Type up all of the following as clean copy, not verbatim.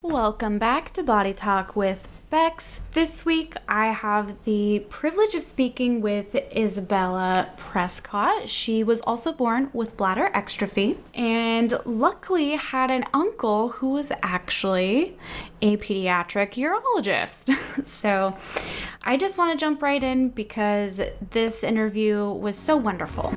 Welcome back to Body Talk with Becks. This week I have the privilege of speaking with Isabella Prescott. She was also born with bladder exstrophy and luckily had an uncle who was actually a pediatric urologist. So I just want to jump right in because this interview was so wonderful.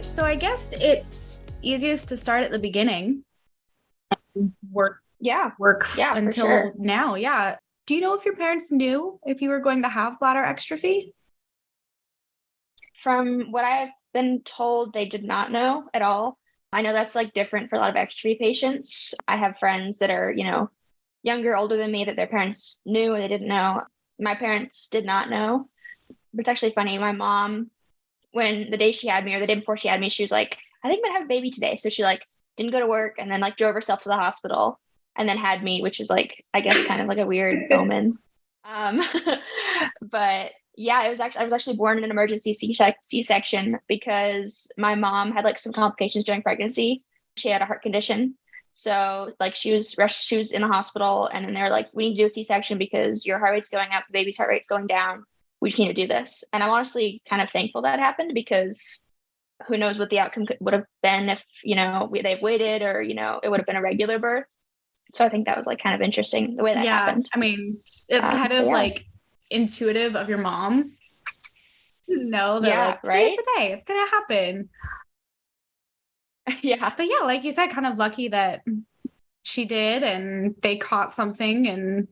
So I guess it's easiest to start at the beginning. Work until sure. now. Yeah. Do you know if your parents knew if you were going to have bladder exstrophy? From what I've been told, they did not know at all. I know that's like different for a lot of extrophy patients. I have friends that are, younger, older than me that their parents knew or they didn't know. My parents did not know. But it's actually funny. My mom, when the day she had me or the day before she had me, she was like, I think I'm gonna have a baby today. So she like didn't go to work and then like drove herself to the hospital and then had me, which is like, I guess kind of like a weird omen. Um, but yeah, I was actually born in an emergency C-section because my mom had like some complications during pregnancy. She had a heart condition. So like she was in the hospital and then they were like, we need to do a C-section because your heart rate's going up, the baby's heart rate's going down. We just need to do this. And I'm honestly kind of thankful that happened because who knows what the outcome would have been if, they've waited or, it would have been a regular birth. So I think that was like kind of interesting the way that happened. I mean, it's kind of like intuitive of your mom to know that like today's the day, it's gonna happen. Yeah. But yeah, like you said, kind of lucky that she did and they caught something. And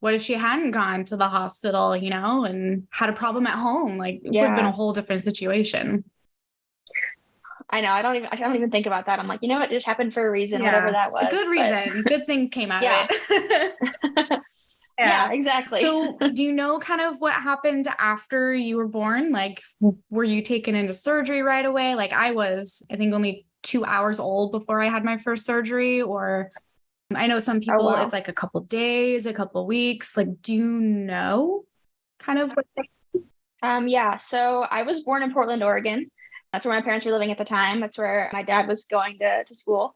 what if she hadn't gone to the hospital, and had a problem at home? Like it would have been a whole different situation. I know. I don't even think about that. I'm like, you know what? It just happened for a reason, whatever that was. A good reason. Good things came out of it. Yeah, exactly. So do you know kind of what happened after you were born? Like, were you taken into surgery right away? Like I was, I think only 2 hours old before I had my first surgery, or I know some people, it's like a couple days, a couple weeks. Like, do you know kind of what? Yeah. So I was born in Portland, Oregon. That's where my parents were living at the time. That's where my dad was going to school.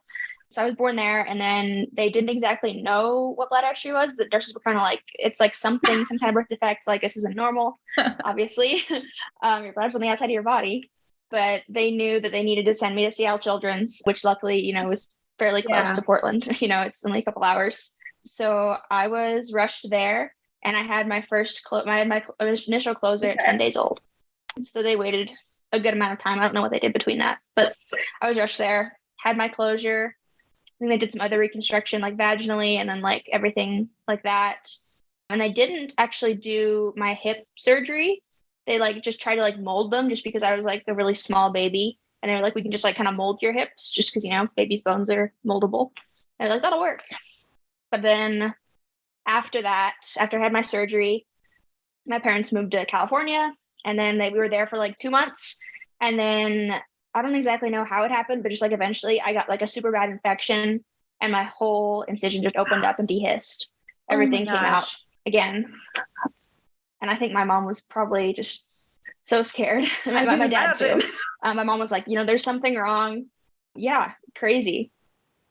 So I was born there, and then they didn't exactly know what bladder exstrophy was. The nurses were kind of like, it's like something, some kind of birth defect. Like this isn't normal, obviously. Your bladder's on the outside of your body. But they knew that they needed to send me to Seattle Children's, which luckily, was fairly close to Portland. It's only a couple hours. So I was rushed there, and I had my my initial closure at 10 days old. So they waited a good amount of time. I don't know what they did between that, but I was rushed there, had my closure. I think they did some other reconstruction like vaginally and then like everything like that. And they didn't actually do my hip surgery. They like just tried to like mold them just because I was like a really small baby. And they were like, we can just like kind of mold your hips just because, baby's bones are moldable. And they're like, that'll work. But then after that, after I had my surgery, my parents moved to California and then we were there for like 2 months. And then I don't exactly know how it happened, but just like eventually I got like a super bad infection and my whole incision just opened up and dehisced. Everything came out again. And I think my mom was probably just so scared. my dad too. My mom was like, there's something wrong. Yeah, crazy.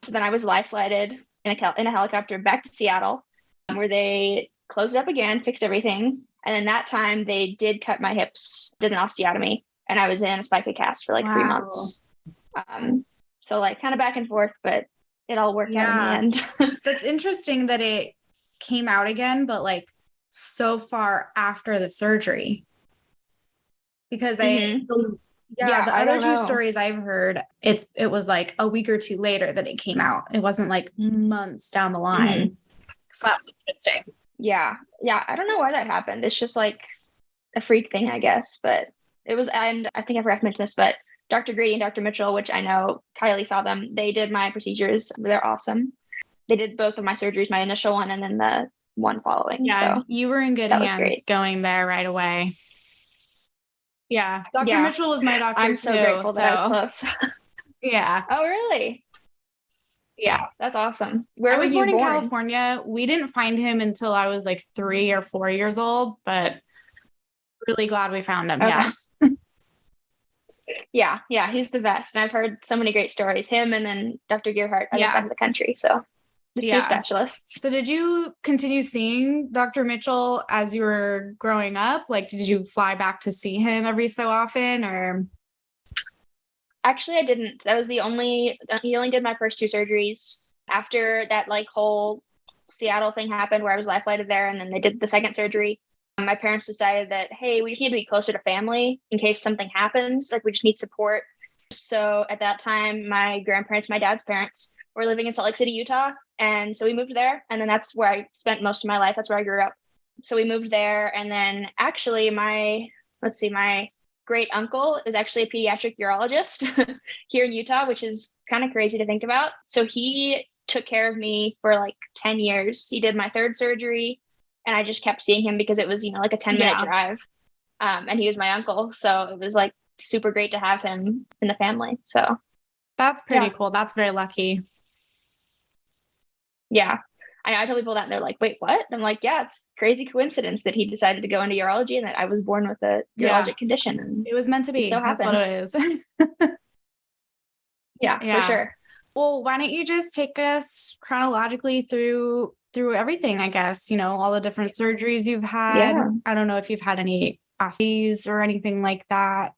So then I was life flighted in a helicopter back to Seattle, where they closed it up again, fixed everything. And then that time they did cut my hips, did an osteotomy, and I was in a spica cast for like 3 months. So like kind of back and forth, but it all worked out in the end. That's interesting that it came out again, but like so far after the surgery. Because the other two stories I've heard, it was like a week or two later that it came out. It wasn't like months down the line. So that's interesting. Yeah. I don't know why that happened. It's just like a freak thing, I guess. But it was, and I think I forgot to mention this, but Dr. Grady and Dr. Mitchell, which I know Kylie saw them, they did my procedures. They're awesome. They did both of my surgeries, my initial one and then the one following. Yeah, so you were in good hands going there right away. Yeah. Dr. Yeah. Mitchell was my doctor I'm so too. grateful that I was So close. yeah. Oh, really? Yeah. That's awesome. I Where were was you born in born? California. We didn't find him until I was like 3 or 4 years old, but really glad we found him. Okay. Yeah. Yeah. Yeah. He's the best. And I've heard so many great stories. Him and then Dr. Gearhart, other side Yeah. of the country. So the two Yeah. specialists. So did you continue seeing Dr. Mitchell as you were growing up? Like, did you fly back to see him every so often or? Actually, I didn't. That was he only did my first two surgeries. After that, like, whole Seattle thing happened where I was life flighted there, and then they did the second surgery. My parents decided that, hey, we just need to be closer to family in case something happens. Like, we just need support. So at that time, my grandparents, my dad's parents, were living in Salt Lake City, Utah. And so we moved there. And then that's where I spent most of my life. That's where I grew up. So we moved there. And then actually, my great uncle is actually a pediatric urologist here in Utah, which is kind of crazy to think about. So he took care of me for like 10 years. He did my third surgery, and I just kept seeing him because it was, like a 10-minute Yeah. drive. And he was my uncle. So it was like super great to have him in the family. So That's pretty yeah. cool. That's very lucky. Yeah. I tell people that and they're like, wait, what? And I'm like, yeah, it's crazy coincidence that he decided to go into urology and that I was born with a Yeah. urologic condition. And It was meant to it be. so That's what happened. it is. Yeah, for Yeah. sure. Well, why don't you just take us chronologically through everything, I guess, all the different surgeries you've had. Yeah. I don't know if you've had any OSCEs or anything like that.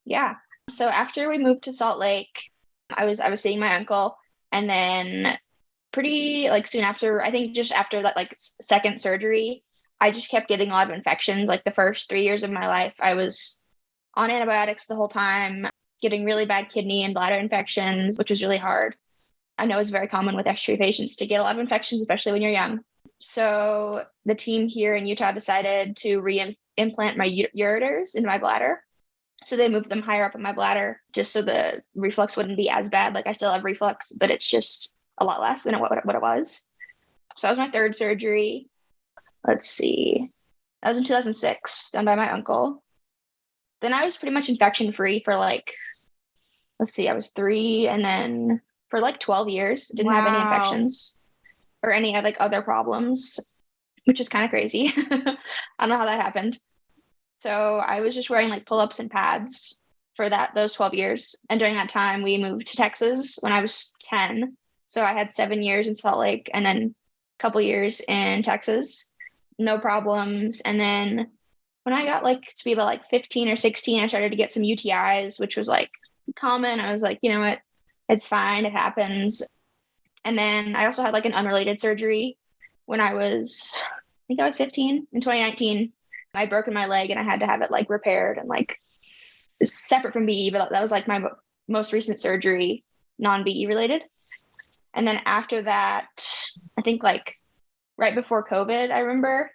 Yeah. So after we moved to Salt Lake, I was seeing my uncle, and then pretty like soon after, I think just after that like second surgery, I just kept getting a lot of infections. Like the first 3 years of my life, I was on antibiotics the whole time, getting really bad kidney and bladder infections, which was really hard. I know it's very common with extra patients to get a lot of infections, especially when you're young. So the team here in Utah decided to re-implant my ureters into my bladder. So they moved them higher up in my bladder just so the reflux wouldn't be as bad. Like I still have reflux, but it's just a lot less than what it was. So that was my third surgery. Let's see. That was in 2006, done by my uncle. Then I was pretty much infection free for like, let's see, I was 3, and then for like 12 years, didn't have any Wow. infections or any like other problems, which is kind of crazy. I don't know how that happened. So I was just wearing like pull-ups and pads for those 12 years. And during that time, we moved to Texas when I was 10. So I had 7 years in Salt Lake and then a couple years in Texas, no problems. And then when I got like to be about like 15 or 16, I started to get some UTIs, which was like common. I was like, you know what? It's fine. It happens. And then I also had like an unrelated surgery when I think I was 15 in 2019. I broken my leg and I had to have it like repaired and like separate from BE, but that was like my most recent surgery, non-BE related. And then after that, I think like right before COVID, I remember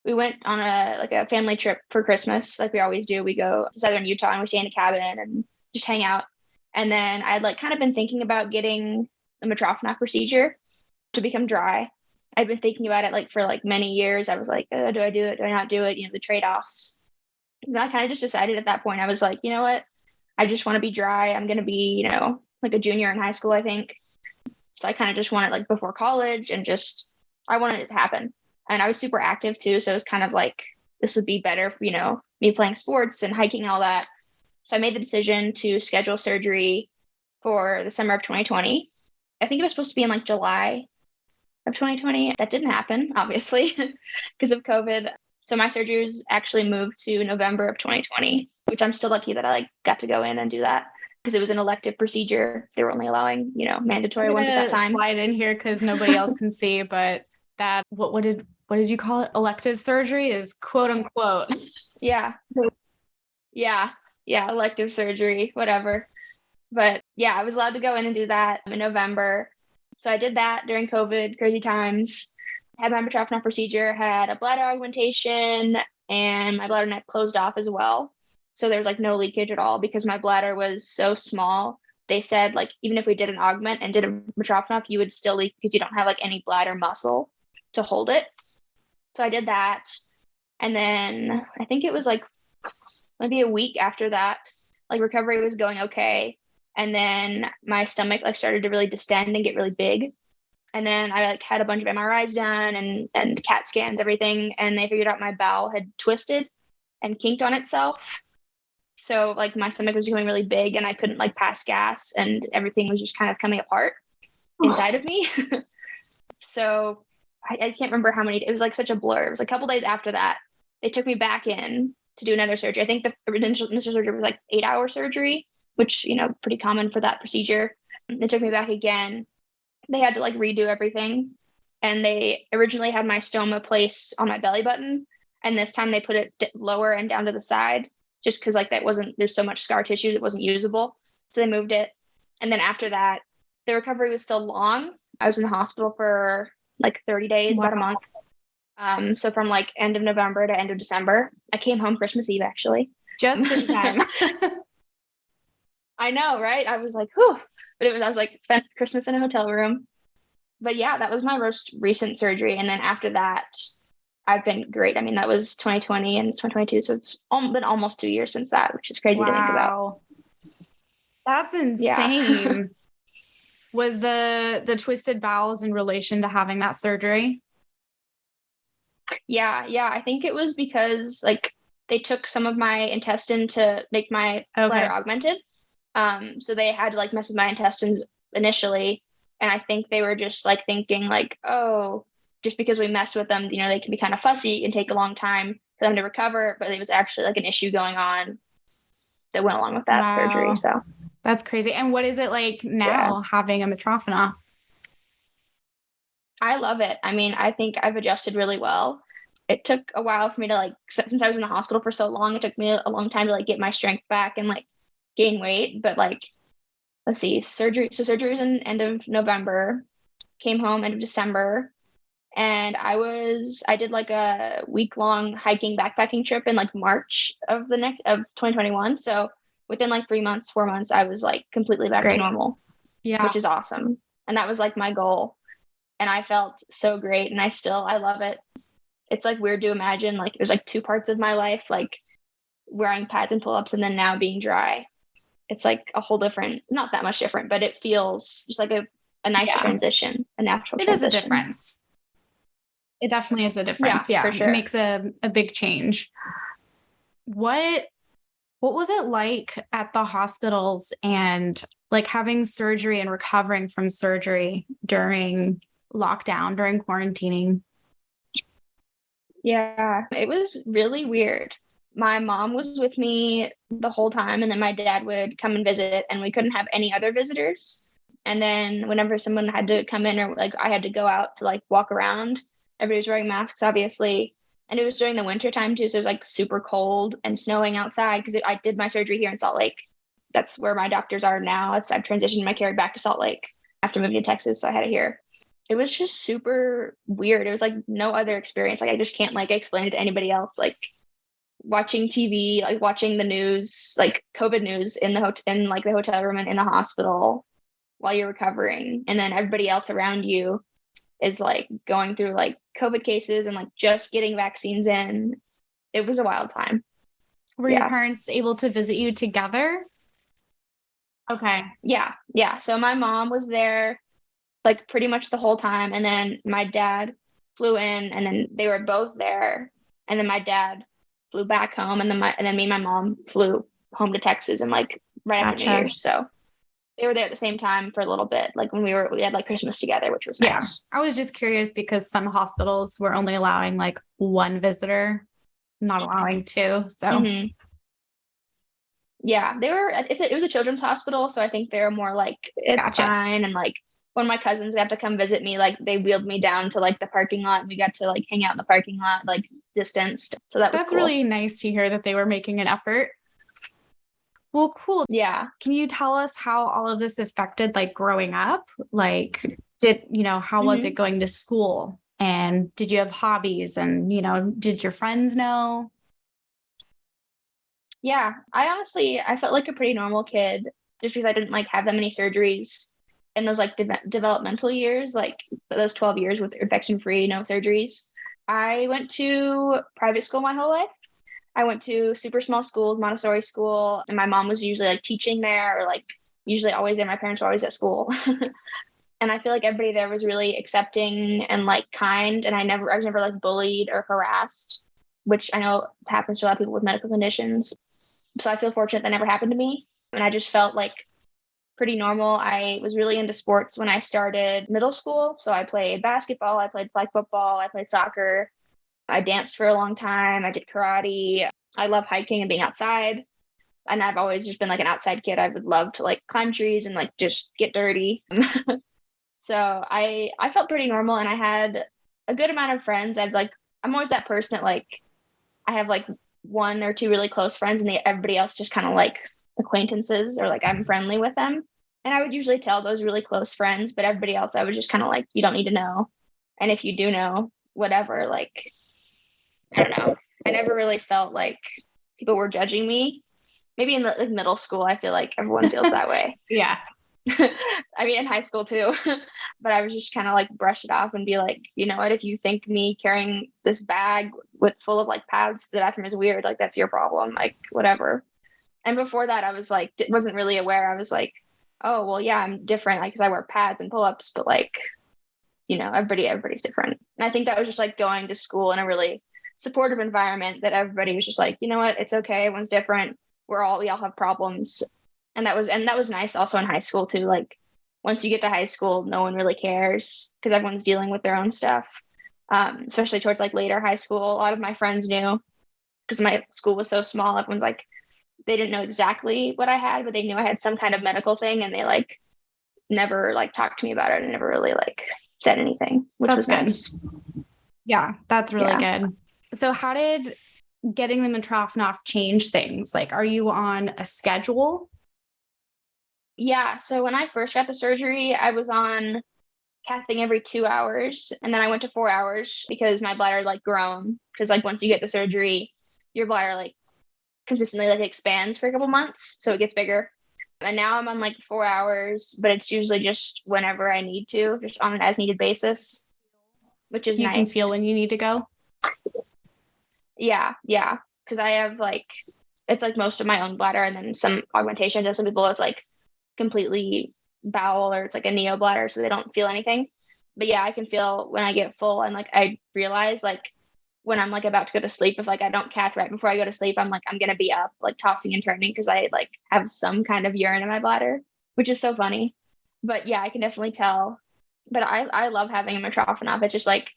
we went on a family trip for Christmas, like we always do. We go to southern Utah and we stay in a cabin and just hang out. And then I'd like kind of been thinking about getting the Mitrofanoff procedure to become dry. I'd been thinking about it like for like many years. I was like, do I do it? Do I not do it? The trade-offs. And I kind of just decided at that point, I was like, you know what? I just want to be dry. I'm going to be, like a junior in high school, I think. So I kind of just wanted like before college and just, I wanted it to happen. And I was super active too. So it was kind of like, this would be better for, me playing sports and hiking and all that. So I made the decision to schedule surgery for the summer of 2020. I think it was supposed to be in like July of 2020. That didn't happen, obviously, because of COVID. So my surgery was actually moved to November of 2020, which I'm still lucky that I like got to go in and do that because it was an elective procedure. They were only allowing, mandatory I'm ones at that gonna time. slide in here because nobody else can see, but that what did you call it? Elective surgery is quote unquote. Yeah. Yeah. Yeah. Elective surgery, whatever. But yeah, I was allowed to go in and do that in November. So I did that during COVID, crazy times. Had my Mitrofanoff procedure, had a bladder augmentation, and my bladder neck closed off as well. So there's like no leakage at all because my bladder was so small. They said like even if we did an augment and did a Mitrofanoff, you would still leak because you don't have like any bladder muscle to hold it. So I did that. And then I think it was like maybe a week after that, like recovery was going okay. And then my stomach like started to really distend and get really big. And then I like had a bunch of MRIs done and CAT scans, everything, and they figured out my bowel had twisted and kinked on itself. So like my stomach was going really big and I couldn't like pass gas and everything was just kind of coming apart inside of me. So I can't remember how many, it was like such a blur. It was a couple days after that, they took me back in to do another surgery. I think the initial surgery was like 8-hour surgery, which, you know, pretty common for that procedure. They took me back again. They had to like redo everything. And they originally had my stoma placed on my belly button. And this time they put it lower and down to the side just because like that wasn't, there's so much scar tissue that wasn't usable. So they moved it. And then after that, the recovery was still long. I was in the hospital for like 30 days, Wow. about a month. So from like end of November to end of December, I came home Christmas Eve, actually. Just in time. I know, right? I was like, whew. But I was like, spent Christmas in a hotel room. But yeah, that was my most recent surgery. And then after that, I've been great. I mean, that was 2020 and it's 2022. So it's been almost 2 years since that, which is crazy to think about. That's insane. Yeah. Was the twisted bowels in relation to having that surgery? Yeah. I think it was because like they took some of my intestine to make my bladder augmented. So they had to like mess with my intestines initially. And I think they were just like thinking like, oh, just because we mess with them, you know, they can be kind of fussy and take a long time for them to recover. But it was actually like an issue going on that went along with that surgery. So that's crazy. And what is it like now having a Mitrophanoff? I love it. I mean, I think I've adjusted really well. It took a while for me to like, since I was in the hospital for so long, it took me a long time to like get my strength back and like gain weight. But like, let's see, surgery. So surgery was in end of November, came home end of December. And I did like a week-long hiking backpacking trip in like March of 2021. So within like 4 months, I was like completely back to normal. Yeah. Which is awesome. And that was like my goal. And I felt so great. And I love it. It's like weird to imagine like there's like two parts of my life, like wearing pads and pull-ups and then now being dry. It's like a whole different, not that much different, but it feels just like a nice transition, a natural transition. It is a difference. It definitely is a difference. Yeah. For sure. It makes a big change. What was it like at the hospitals and like having surgery and recovering from surgery during lockdown, during quarantining? Yeah, it was really weird. My mom was with me the whole time, and then my dad would come and visit, and we couldn't have any other visitors. And then whenever someone had to come in or like I had to go out to like walk around, everybody was wearing masks, obviously. And it was during the winter time too. So it was like super cold and snowing outside because I did my surgery here in Salt Lake. That's where my doctors are now. I've transitioned my care back to Salt Lake after moving to Texas. So I had it here. It was just super weird. It was like no other experience. Like I just can't like explain it to anybody else. Like watching TV, like watching the news, like COVID news in like the hotel room and in the hospital while you're recovering. And then everybody else around you is like going through like COVID cases and like just getting vaccines in. It was a wild time. Were your parents able to visit you together? Okay. Yeah. So my mom was there like pretty much the whole time. And then my dad flew in and then they were both there. And then my dad flew back home and then me and my mom flew home to Texas and like right after New Year's. So they were there at the same time for a little bit, like when we had like Christmas together, which was nice. I was just curious because some hospitals were only allowing like one visitor, not allowing two. So yeah, it was a children's hospital. So I think they're more like, it's fine. And like when my cousins got to come visit me, like they wheeled me down to like the parking lot and we got to like hang out in the parking lot, like distanced. So that's cool. Really nice to hear that they were making an effort. Well, cool. Yeah. Can you tell us how all of this affected like growing up? Like, how was it going to school? And did you have hobbies? And, did your friends know? Yeah, I felt like a pretty normal kid just because I didn't like have that many surgeries in those like developmental years, like those 12 years with infection free, no surgeries. I went to private school my whole life. I went to super small schools, Montessori school, and my mom was usually like teaching there or like usually always there. My parents were always at school. And I feel like everybody there was really accepting and like kind. And I was never like bullied or harassed, which I know happens to a lot of people with medical conditions. So I feel fortunate that never happened to me. And I just felt like pretty normal. I was really into sports when I started middle school. So I played basketball, I played flag football, I played soccer. I danced for a long time. I did karate. I love hiking and being outside. And I've always just been like an outside kid. I would love to like climb trees and like just get dirty. So I felt pretty normal and I had a good amount of friends. I'm always that person that like I have like one or two really close friends and everybody else just kind of like acquaintances or like I'm friendly with them. And I would usually tell those really close friends, but everybody else I was just kind of like, you don't need to know. And if you do know, whatever, like, I don't know. I never really felt like people were judging me. Maybe in the like middle school, I feel like everyone feels that way. Yeah. I mean, in high school too, but I was just kind of like brush it off and be like, you know what, if you think me carrying this bag with full of like pads to the bathroom is weird, like that's your problem, like whatever. And before that, I was like, wasn't really aware. I was like, oh, well, yeah, I'm different, like, because I wear pads and pull-ups, but like, you know, everybody's different. And I think that was just like going to school in a really supportive environment that everybody was just like, you know what, it's okay, everyone's different. We all have problems. And that was nice also in high school too. Like once you get to high school, no one really cares because everyone's dealing with their own stuff. Especially towards like later high school. A lot of my friends knew because my school was so small. Everyone's like, they didn't know exactly what I had, but they knew I had some kind of medical thing and they like never like talked to me about it and never really like said anything, which was nice. Yeah, that's really good. So how did getting the Mitrofanov change things? Like, are you on a schedule? Yeah. So when I first got the surgery, I was on cathing every 2 hours. And then I went to 4 hours because my bladder like grown. Because like once you get the surgery, your bladder like consistently like expands for a couple months. So it gets bigger. And now I'm on like 4 hours, but it's usually just whenever I need to, just on an as needed basis, which is You nice. can feel when you need to go. Yeah. Yeah. Because I have like, it's like most of my own bladder and then some augmentation to some people it's like completely bowel or it's like a neo bladder so they don't feel anything, but yeah, I can feel when I get full and like I realize like when I'm like about to go to sleep, if like I don't cath right before I go to sleep, I'm like I'm gonna be up like tossing and turning because I like have some kind of urine in my bladder, which is so funny. But yeah, I can definitely tell. But I love having a Mitrofanov. It's just like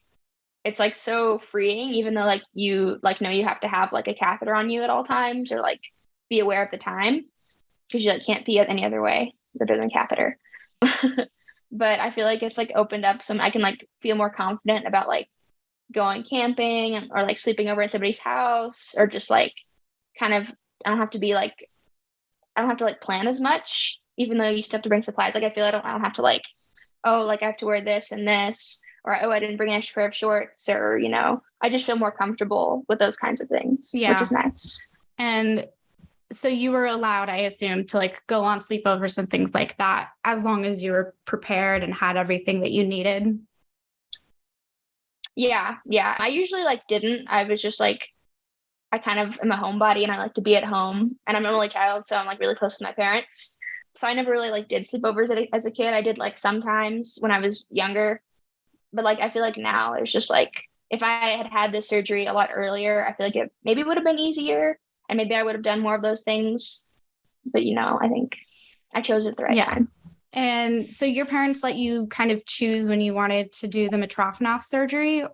it's like so freeing, even though like you like know you have to have like a catheter on you at all times or like be aware of the time because you like can't pee any other way other than catheter. But I feel like it's like opened up some I can like feel more confident about like going camping or like sleeping over at somebody's house or just like kind of I don't have to like plan as much, even though you still have to bring supplies. Like I don't have to like, oh, like I have to wear this and this, or oh, I didn't bring an extra pair of shorts, or you know, I just feel more comfortable with those kinds of things, which is nice. And so you were allowed, I assume, to like go on sleepovers and things like that, as long as you were prepared and had everything that you needed. Yeah, yeah. I usually like didn't. I was just like I kind of am a homebody and I like to be at home. And I'm an only child, so I'm like really close to my parents. So I never really like did sleepovers as a kid. I did like sometimes when I was younger, but like I feel like now it's just like if I had had this surgery a lot earlier, I feel like it maybe would have been easier and maybe I would have done more of those things. But you know, I think I chose it at the right time. And so your parents let you kind of choose when you wanted to do the Mitrofanov surgery.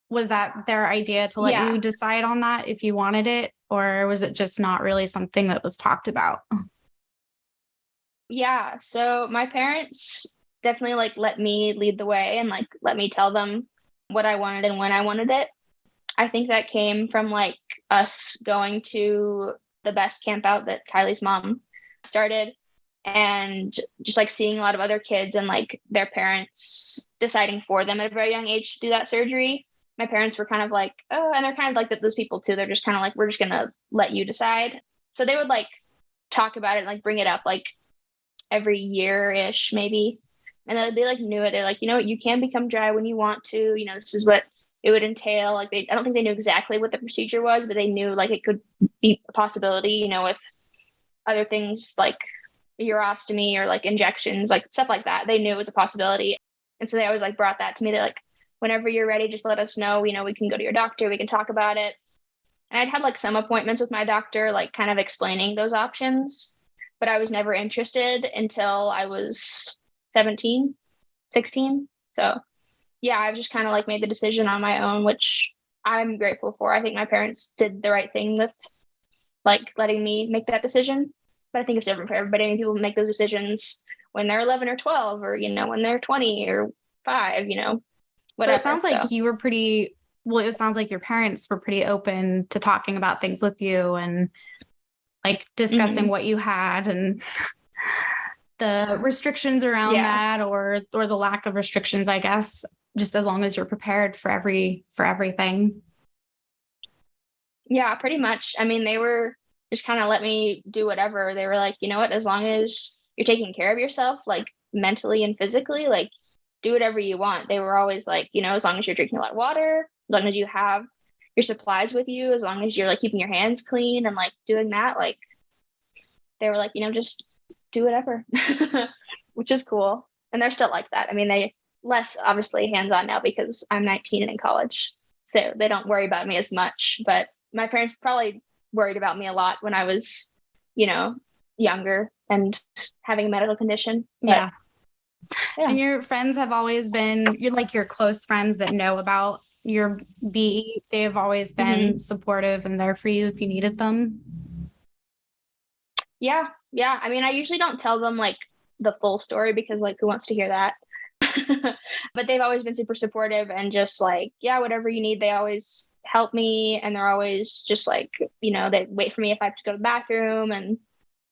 Was that their idea to let you decide on that if you wanted it, or was it just not really something that was talked about? Yeah. So my parents definitely like let me lead the way and like let me tell them what I wanted and when I wanted it. I think that came from like us going to the best camp out that Kylie's mom started and just like seeing a lot of other kids and like their parents deciding for them at a very young age to do that surgery. My parents were kind of like, oh, and they're kind of like those people too. They're just kind of like, we're just going to let you decide. So they would like talk about it and like bring it up like every year-ish maybe. And they like knew it. They're like, you know what, you can become dry when you want to. You know, this is what it would entail. Like I don't think they knew exactly what the procedure was, but they knew like it could be a possibility, you know, with other things like urostomy or like injections, like stuff like that. They knew it was a possibility. And so they always like brought that to me. They're like, whenever you're ready, just let us know, you know, we can go to your doctor, we can talk about it. And I'd had like some appointments with my doctor, like kind of explaining those options, but I was never interested until I was 17, 16. So yeah, I've just kind of like made the decision on my own, which I'm grateful for. I think my parents did the right thing with like letting me make that decision. But I think it's different for everybody. I mean, people make those decisions when they're 11 or 12, or, you know, when they're 20 or 5, you know, whatever. So it sounds like you were pretty, well, it sounds like your parents were pretty open to talking about things with you and like discussing what you had and the restrictions around that or the lack of restrictions, I guess, just as long as you're prepared for everything. Yeah, pretty much. I mean, they were just kind of let me do whatever. They were like, you know what, as long as you're taking care of yourself, like mentally and physically, like do whatever you want. They were always like, you know, as long as you're drinking a lot of water, as long as you have your supplies with you, as long as you're like keeping your hands clean and like doing that, like they were like, you know, just do whatever, which is cool. And they're still like that. I mean, they less obviously hands-on now because I'm 19 and in college. So they don't worry about me as much, but my parents probably worried about me a lot when I was, you know, younger and having a medical condition. But, yeah. And your friends have always been, you're like your close friends that know about your BE. They've always been supportive and there for you if you needed them. Yeah. Yeah. I mean, I usually don't tell them like the full story because like who wants to hear that? But they've always been super supportive and just like, yeah, whatever you need, they always help me. And they're always just like, you know, they wait for me if I have to go to the bathroom. And,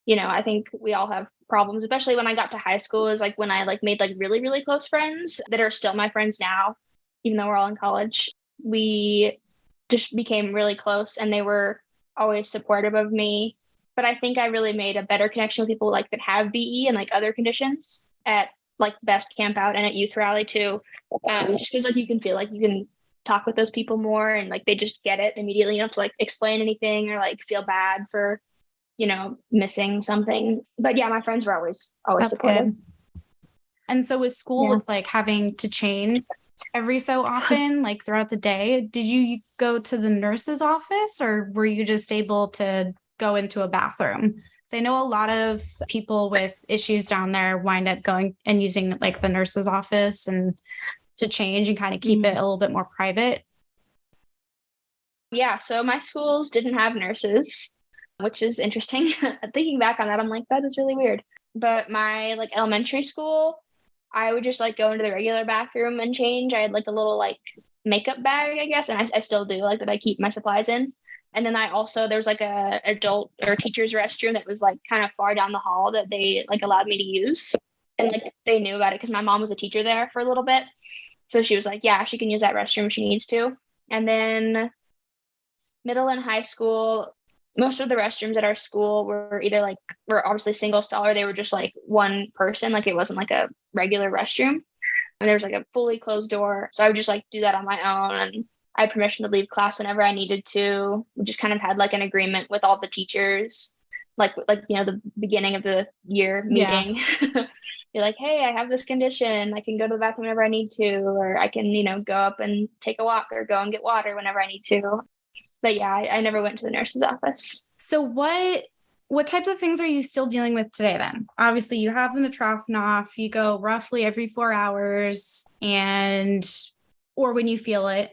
you know, I think we all have problems, especially when I got to high school, is like when I like made like really, really close friends that are still my friends now, even though we're all in college. We just became really close and they were always supportive of me. But I think I really made a better connection with people like that have BE and like other conditions at like Best Camp Out and at Youth Rally too. Just because like you can feel like you can talk with those people more and like they just get it immediately. You don't have to like explain anything or like feel bad for, you know, missing something. But yeah, my friends were always That's supportive. Good. And so with school, with like having to change every so often, like throughout the day, did you go to the nurse's office or were you just able to go into a bathroom? So I know a lot of people with issues down there wind up going and using like the nurse's office and to change and kind of keep it a little bit more private. Yeah, so my schools didn't have nurses, which is interesting. Thinking back on that, I'm like, that is really weird. But my like elementary school, I would just like go into the regular bathroom and change. I had like a little like makeup bag, I guess, and I still do like that I keep my supplies in. And then I also there's like a adult or teacher's restroom that was like kind of far down the hall that they like allowed me to use. And like they knew about it because my mom was a teacher there for a little bit. So she was like, yeah, she can use that restroom if she needs to. And then middle and high school, most of the restrooms at our school were either like were obviously single stall or they were just like one person, like it wasn't like a regular restroom. And there was like a fully closed door. So I would just like do that on my own and I had permission to leave class whenever I needed to. We just kind of had like an agreement with all the teachers, like you know, the beginning of the year meeting. Yeah. You're like, hey, I have this condition. I can go to the bathroom whenever I need to, or I can, you know, go up and take a walk or go and get water whenever I need to. But yeah, I never went to the nurse's office. So what types of things are you still dealing with today then? Obviously you have the Mitrofanoff, you go roughly every 4 hours or when you feel it.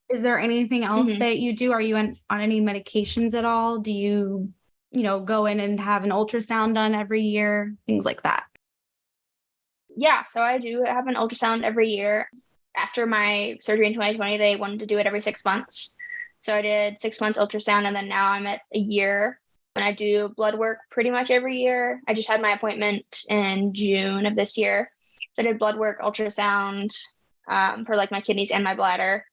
Is there anything else that you do? Are you on any medications at all? Do you go in and have an ultrasound done every year? Things like that. Yeah, so I do have an ultrasound every year. After my surgery in 2020, they wanted to do it every 6 months. So I did 6 months ultrasound and then now I'm at a year and I do blood work pretty much every year. I just had my appointment in June of this year. So I did blood work, ultrasound for like my kidneys and my bladder.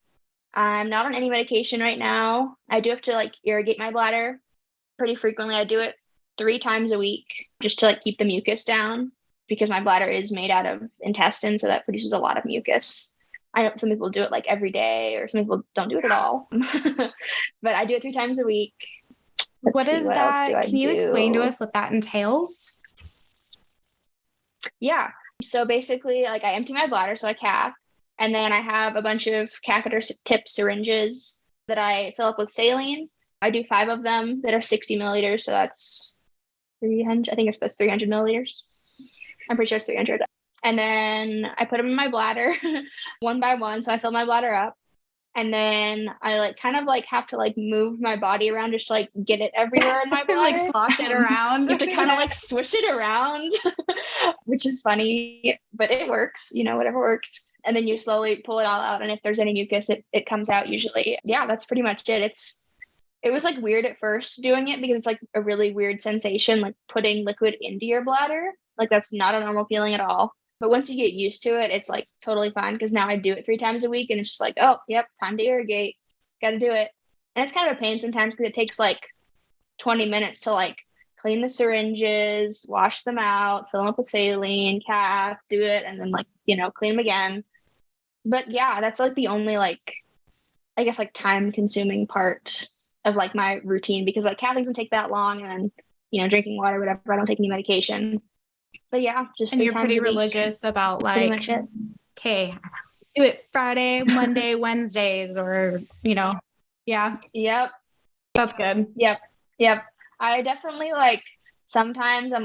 I'm not on any medication right now. I do have to like irrigate my bladder pretty frequently. I do it 3 times a week just to like keep the mucus down because my bladder is made out of intestine. So that produces a lot of mucus. I know some people do it like every day, or some people don't do it at all. But I do it 3 times a week. What is What else do that? I Can you explain to do? us what that entails? Yeah. So basically, like I empty my bladder, so I cath, and then I have a bunch of catheter tip syringes that I fill up with saline. I do 5 of them that are 60 milliliters, so that's 300. I think that's 300 milliliters. I'm pretty sure it's 300. And then I put them in my bladder one by one. So I fill my bladder up. And then I like kind of like have to like move my body around just to like get it everywhere in my Like bladder. slosh it around. You have to kind of like swish it around, which is funny, but it works, whatever works. And then you slowly pull it all out. And if there's any mucus, it comes out usually. Yeah, that's pretty much it. It was like weird at first doing it because it's like a really weird sensation, like putting liquid into your bladder. Like that's not a normal feeling at all. But once you get used to it, it's like totally fine because now I do it 3 times a week and it's just like, oh, yep, time to irrigate. Got to do it. And it's kind of a pain sometimes because it takes like 20 minutes to like clean the syringes, wash them out, fill them up with saline, cath, do it, and then like, clean them again. But yeah, that's like the only like, I guess like time consuming part of like my routine because like cathing doesn't take that long and then, drinking water, whatever. I don't take any medication. But yeah, just And 3 you're times pretty a week. religious about That's pretty like, much it. okay, do it Friday, Monday, Wednesdays, or, yeah, Yep. that's good. Yep. I definitely like sometimes I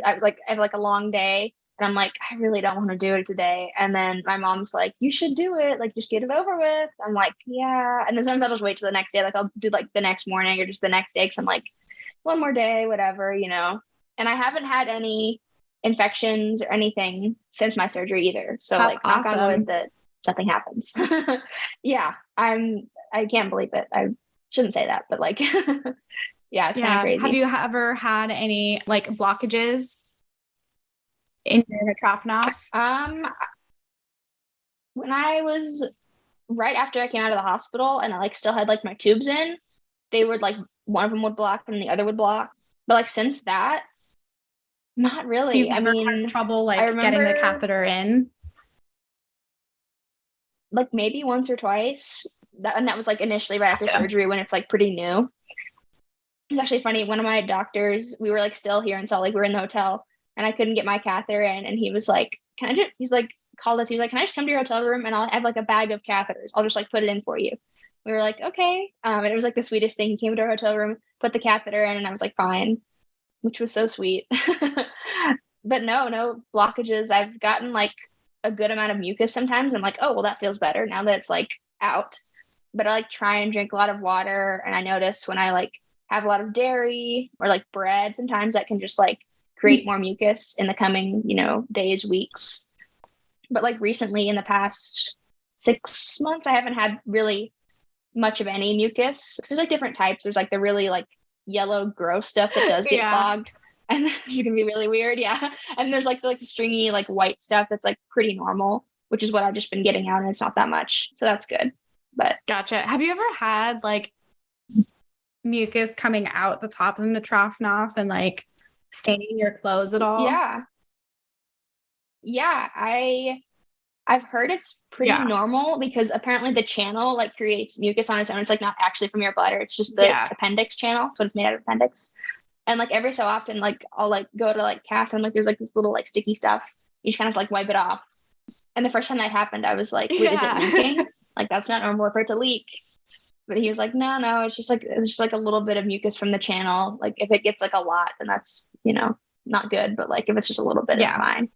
have like a long day and I'm like, I really don't want to do it today. And then my mom's like, you should do it. Like, just get it over with. I'm like, yeah. And then sometimes I'll just wait till the next day. Like, I'll do like the next morning or just the next day. Cause I'm like, one more day, whatever, And I haven't had any infections or anything since my surgery either. So That's like, knock on awesome. wood that nothing happens. Yeah. I can't believe it. I shouldn't say that, but like, yeah, it's kind of crazy. Have you ever had any like blockages in your Mitrofanoff? When I was right after I came out of the hospital and I like still had like my tubes in, they would like one of them would block and the other would block. But like since that, not really. So you've never had trouble like getting the catheter in? Like maybe once or twice. That was like initially right after Gotcha. surgery when it's like pretty new. It's actually funny. One of my doctors, we were like still here in Salt Lake, we were in the hotel and I couldn't get my catheter in. And he was like, he's like, called us. He was like, can I just come to your hotel room and I'll have like a bag of catheters. I'll just like put it in for you. We were like, okay. And it was like the sweetest thing. He came to our hotel room, put the catheter in, and I was like, fine, which was so sweet. But no blockages. I've gotten like a good amount of mucus sometimes. I'm like, oh, well, that feels better now that it's like out. But I like try and drink a lot of water. And I notice when I like have a lot of dairy or like bread, sometimes that can just like create more mucus in the coming, days, weeks. But like recently in the past 6 months, I haven't had really much of any mucus. There's like different types. There's like the really like yellow gross stuff that does get clogged. And this can be really weird. Yeah. And there's like the stringy, like white stuff that's like pretty normal, which is what I've just been getting out. And it's not that much. So that's good. But gotcha. Have you ever had like mucus coming out the top of the Mitrofanoff and like staining your clothes at all? Yeah. I've heard it's pretty normal because apparently the channel like creates mucus on its own. It's like not actually from your bladder. It's just the appendix channel. So it's made out of appendix. And like every so often, like I'll like go to like cath and like there's like this little like sticky stuff. You just kind of like wipe it off. And the first time that happened, I was like, wait, is it leaking? Like that's not normal for it to leak. But he was like, no, it's just like a little bit of mucus from the channel. Like if it gets like a lot, then that's, not good. But like if it's just a little bit, it's fine.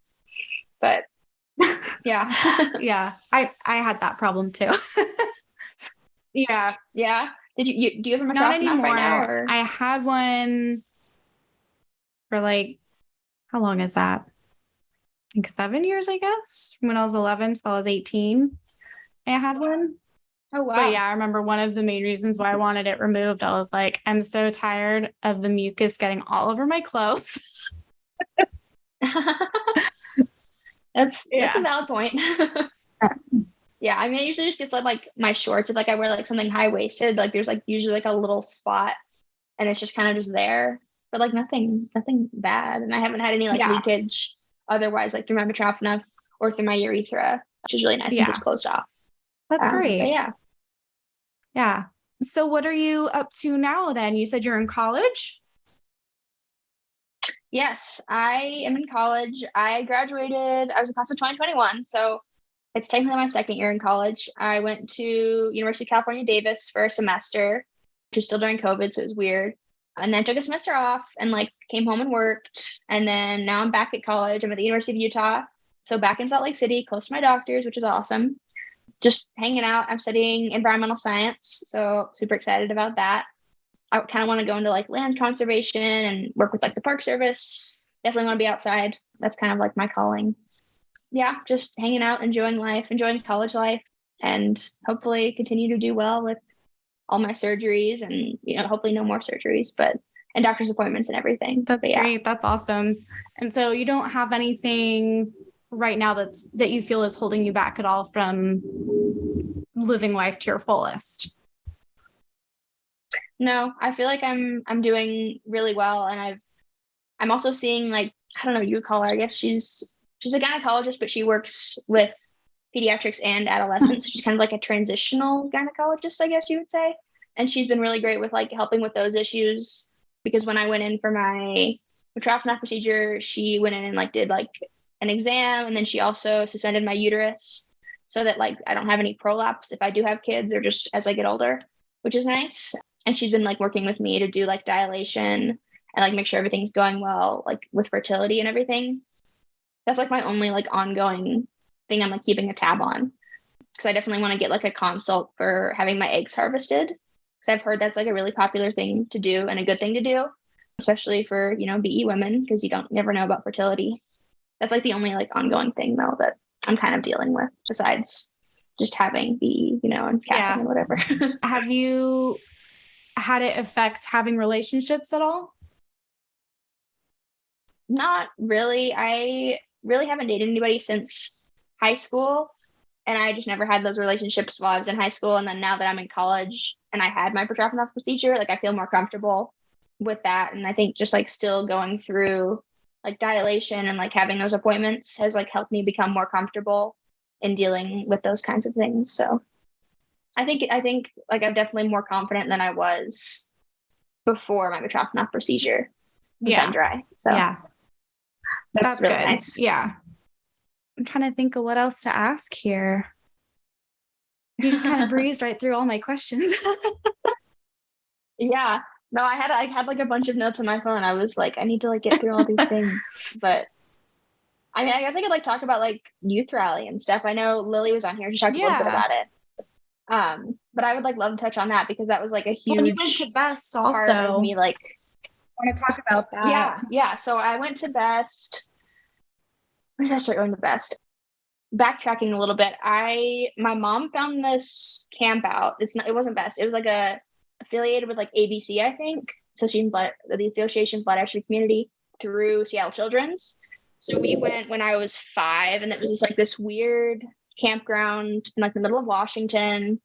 But yeah. I had that problem too. Yeah. Do you have a not anymore right now, or? I had one for like, how long is that? Like 7 years, I guess, when I was 11. So I was 18. I had one. Oh, wow. But yeah, I remember one of the main reasons why I wanted it removed. I was like, I'm so tired of the mucus getting all over my clothes. That's a valid point. Yeah, I mean, it usually just gets like my shorts. If like I wear like something high waisted, like there's like usually like a little spot, and it's just kind of just there, but like nothing bad. And I haven't had any like leakage otherwise, like through my Mitrofanoff or through my urethra, which is really nice and just closed off. That's But great. yeah. Yeah. So what are you up to now then? You said you're in college? Yes, I am in college. I graduated, I was a class of 2021, so it's technically my second year in college. I went to University of California, Davis for a semester, which was still during COVID, so it was weird. And then took a semester off and like came home and worked. And then now I'm back at college. I'm at the University of Utah. So back in Salt Lake City, close to my doctors, which is awesome. Just hanging out. I'm studying environmental science. So super excited about that. I kind of want to go into like land conservation and work with like the Park Service. Definitely want to be outside. That's kind of like my calling. Yeah, just hanging out, enjoying life, enjoying college life, and hopefully continue to do well with all my surgeries and, hopefully no more surgeries, but and doctor's appointments and everything. That's But yeah. great. That's awesome. And so you don't have anything right now that you feel is holding you back at all from living life to your fullest? No, I feel like I'm doing really well, and I'm also seeing like, I don't know, you would call her, I guess she's a gynecologist, but she works with pediatrics and adolescents. She's kind of like a transitional gynecologist, I guess you would say. And she's been really great with like helping with those issues, because when I went in for my ultrasound procedure, she went in and like did like an exam, and then she also suspended my uterus so that like I don't have any prolapse if I do have kids or just as I get older, which is nice. And she's been like working with me to do like dilation and like make sure everything's going well, like with fertility and everything. That's like my only like ongoing thing I'm like keeping a tab on, because I definitely want to get like a consult for having my eggs harvested, because I've heard that's like a really popular thing to do and a good thing to do, especially for BE women, because you don't never know about fertility. That's like the only like ongoing thing though that I'm kind of dealing with, besides just having BE, and capping and whatever. Have you had it affect having relationships at all? Not really. I really haven't dated anybody since high school. And I just never had those relationships while I was in high school. And then now that I'm in college and I had my protractor procedure, like I feel more comfortable with that. And I think just like still going through like dilation and like having those appointments has like helped me become more comfortable in dealing with those kinds of things. So I think like I'm definitely more confident than I was before my protractor procedure, since I'm dry. So that's really good. nice. Yeah. I'm trying to think of what else to ask here. You just kind of breezed right through all my questions. Yeah. No, I had like a bunch of notes on my phone. I was like, I need to like get through all these things. But I mean, I guess I could like talk about like youth rally and stuff. I know Lily was on here. She talked a little bit about it. But I would like love to touch on that, because that was like a huge you went to Best also. part of me. Like, I want to talk about that. Yeah. So I went to Best. Where did I start going to Best? Backtracking a little bit, my mom found this camp out. It wasn't Best. It was like affiliated with like ABC, I think. So the Association Blood Extra Community, through Seattle Children's. So we went when I was 5, and it was just like this weird campground in like the middle of Washington.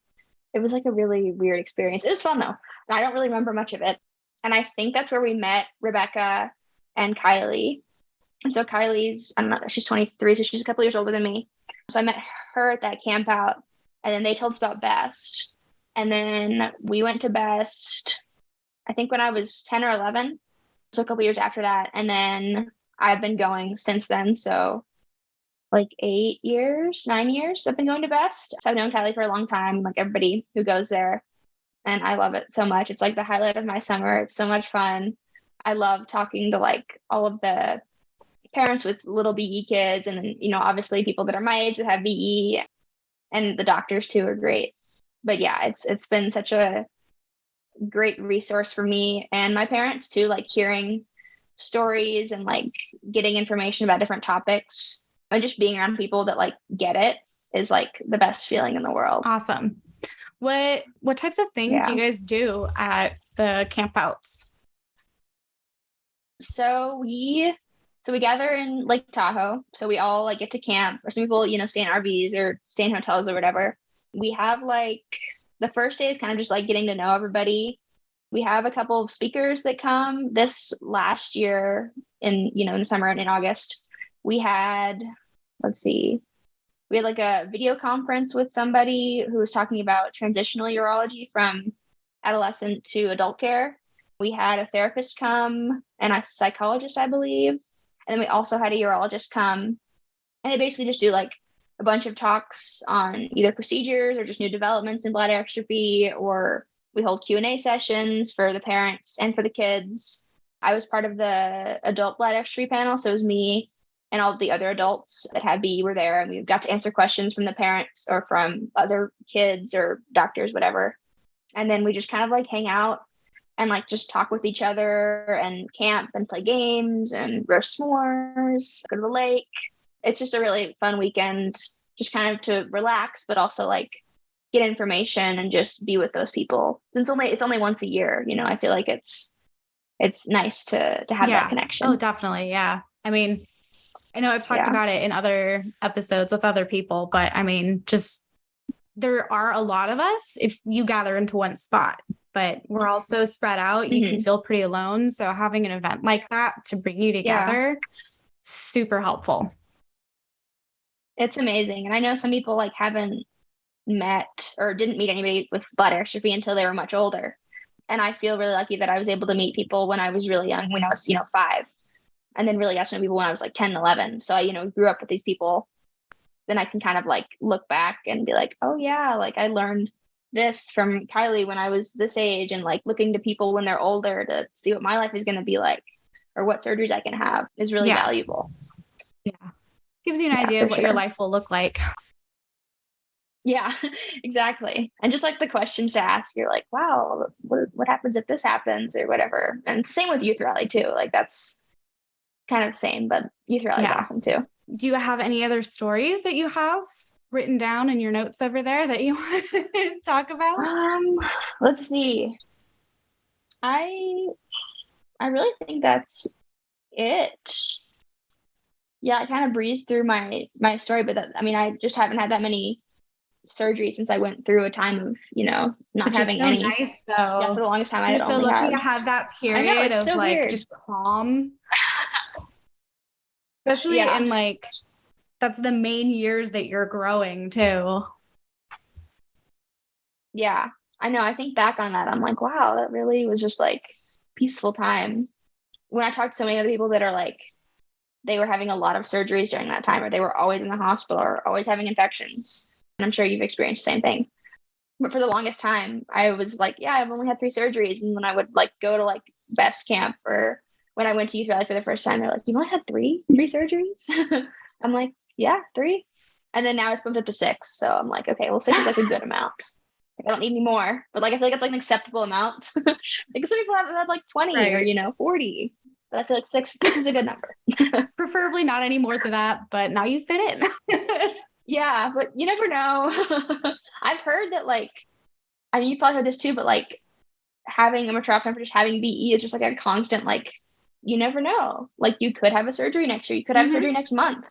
It was like a really weird experience. It was fun though. I don't really remember much of it. And I think that's where we met Rebecca and Kylie. And so Kylie's, I don't know, she's 23, so she's a couple years older than me. So I met her at that camp out, and then they told us about Best. And then we went to Best, I think when I was 10 or 11. So a couple years after that. And then I've been going since then. So like 8 years, 9 years, I've been going to Best. So I've known Kylie for a long time, like everybody who goes there. And I love it so much. It's like the highlight of my summer. It's so much fun. I love talking to like all of the parents with little BE kids, and obviously people that are my age that have BE, and the doctors too are great. But yeah, it's been such a great resource for me and my parents too, like hearing stories and like getting information about different topics, and just being around people that like get it is like the best feeling in the world. Awesome. What types of things do you guys do at the campouts? So we gather in Lake Tahoe. So we all like get to camp, or some people, stay in RVs or stay in hotels or whatever. We have like the first day is kind of just like getting to know everybody. We have a couple of speakers that come. This last year in the summer and in August, we had, let's see, We had like a video conference with somebody who was talking about transitional urology from adolescent to adult care. We had a therapist come and a psychologist, I believe. And then we also had a urologist come, and they basically just do like a bunch of talks on either procedures or just new developments in bladder exstrophy, or we hold Q&A sessions for the parents and for the kids. I was part of the adult bladder exstrophy panel, so it was me and all the other adults that had B were there, and we got to answer questions from the parents or from other kids or doctors, whatever. And then we just kind of like hang out and like just talk with each other and camp and play games and roast s'mores, go to the lake. It's just a really fun weekend, just kind of to relax, but also like get information and just be with those people. It's only once a year, you know. I feel like it's nice to have that connection. Oh, definitely. Yeah. I mean, I know I've talked about it in other episodes with other people, but I mean, just there are a lot of us if you gather into one spot, but we're all so spread out. You can feel pretty alone. So having an event like that to bring you together, super helpful. It's amazing. And I know some people like haven't met or didn't meet anybody with bladder exstrophy until they were much older. And I feel really lucky that I was able to meet people when I was really young, when I was, 5, and then really got to know people when I was like 10, 11. So I, grew up with these people. Then I can kind of like look back and be like, oh yeah, like I learned this from Kylie when I was this age, and like looking to people when they're older to see what my life is going to be like or what surgeries I can have is really valuable. Yeah. Gives you an idea of what your life will look like. Yeah, exactly. And just like the questions to ask, you're like, wow, what happens if this happens or whatever. And same with youth rally too. Like that's kind of the same, but youth rally is awesome too. Do you have any other stories that you have written down in your notes over there that you want to talk about? Let's see. I really think that's it. Yeah, I kind of breezed through my story, but I just haven't had that many surgeries since I went through a time of, not having any. Nice though. Yeah, for the longest time You're so lucky to have that period of like weird. Just calm. Especially in like, that's the main years that you're growing too. Yeah, I know. I think back on that, I'm like, wow, that really was just like peaceful time. When I talked to so many other people that are like, they were having a lot of surgeries during that time, or they were always in the hospital or always having infections. And I'm sure you've experienced the same thing. But for the longest time, I was like, yeah, I've only had 3 surgeries. And when I would like go to like Best Camp, or when I went to youth rally for the first time, they're like, you only had three surgeries? I'm like, yeah, 3. And then now it's bumped up to 6. So I'm like, okay, well, 6 is like a good amount. Like, I don't need any more. But like, I feel like it's like an acceptable amount. Like some people have had like 20 or, 40. But I feel like 6 is a good number. Preferably not any more than that, but now you fit in. Yeah, but you never know. I've heard that like, I mean, you probably heard this too, but like having a maternal or just having BE is just like a constant, like, you never know. Like you could have a surgery next year. You could have surgery next month.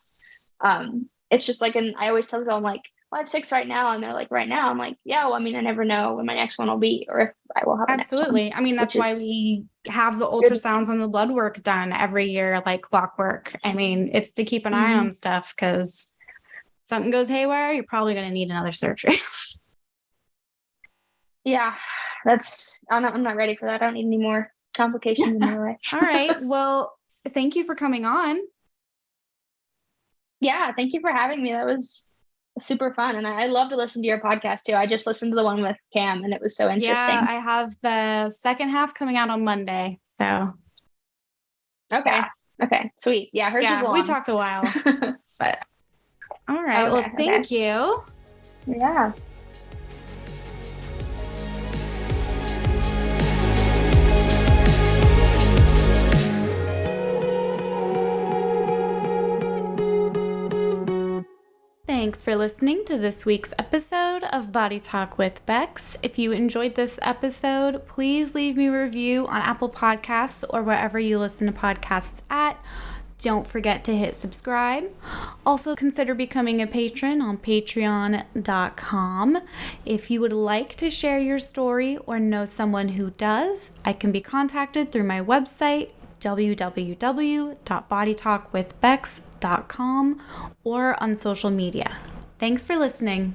It's just like, and I always tell people, I'm like, well, I have 6 right now. And they're like, right now? I'm like, yeah, well, I mean, I never know when my next one will be, or if I will have a next one. Absolutely. I mean, that's why we have the ultrasounds and the blood work done every year, like clockwork. I mean, it's to keep an eye on stuff, because something goes haywire, you're probably going to need another surgery. Yeah, I'm not ready for that. I don't need any more complications in my life. All right. Well, thank you for coming on. Yeah, thank you for having me. That was super fun. And I love to listen to your podcast too. I just listened to the one with Cam and it was so interesting. Yeah, I have the second half coming out on Monday. So. Okay. Sweet. Yeah, hers is long. We talked a while. But all right. Well, thank you. Yeah. Thanks for listening to this week's episode of Body Talk with Becks. If you enjoyed this episode, please leave me a review on Apple Podcasts or wherever you listen to podcasts at. Don't forget to hit subscribe. Also, consider becoming a patron on patreon.com. If you would like to share your story or know someone who does, I can be contacted through my website, www.bodytalkwithbecks.com, or on social media. Thanks for listening.